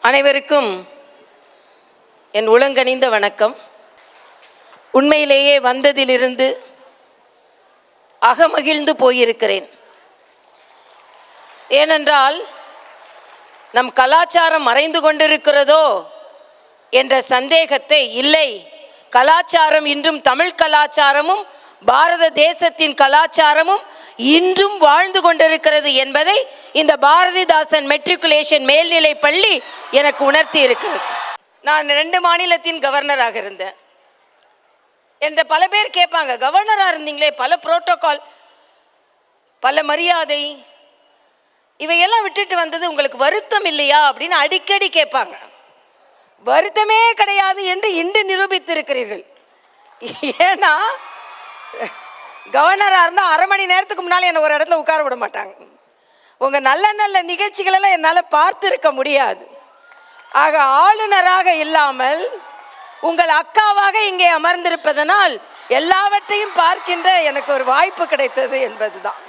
அனைவருக்கும் என் உளங்கனிந்த வணக்கம். உண்மையிலேயே வந்ததிலிருந்து அகமகிழ்ந்து போயிருக்கிறேன். ஏனென்றால் நம் கலாச்சாரம் மறைந்து கொண்டிருக்கிறதோ என்ற சந்தேகத்தை இல்லை, கலாச்சாரம் இன்றும் தமிழ் கலாச்சாரமும் பாரத தேசத்தின் கலாச்சாரமும் இன்றும் வாழ்ந்து கொண்டிருக்கிறது என்பதை இந்த பாரதிதாசன் மெட்ரிகுலேஷன் மேல்நிலை பள்ளி எனக்கு உணர்த்தி இருக்கிறது. நான் 2 மாநிலத்தின் கவர்னராக இருந்தேன். என்ற பல பேர் கேட்பாங்க, கவர்னராக இருந்தீங்களே, பல புரோட்டோகால், பல மரியாதை, இவையெல்லாம் விட்டுட்டு வந்தது உங்களுக்கு வருத்தம் இல்லையா அப்படின்னு அடிக்கடி கேட்பாங்க. வருத்தமே கிடையாது என்று இன்று நிரூபித்திருக்கிறீர்கள். ஏன்னா கவர்னராக இருந்தால் 1/2 மணி நேரத்துக்கு முன்னால் என்னை ஒரு இடத்துல உட்கார விட மாட்டாங்க. உங்கள் நல்ல நல்ல நிகழ்ச்சிகளெல்லாம் என்னால் பார்த்துருக்க முடியாது. ஆக ஆளுநராக இல்லாமல் உங்கள் அக்காவாக இங்கே அமர்ந்திருப்பதனால் எல்லாவற்றையும் பார்க்கின்ற எனக்கு ஒரு வாய்ப்பு கிடைத்தது என்பதுதான்.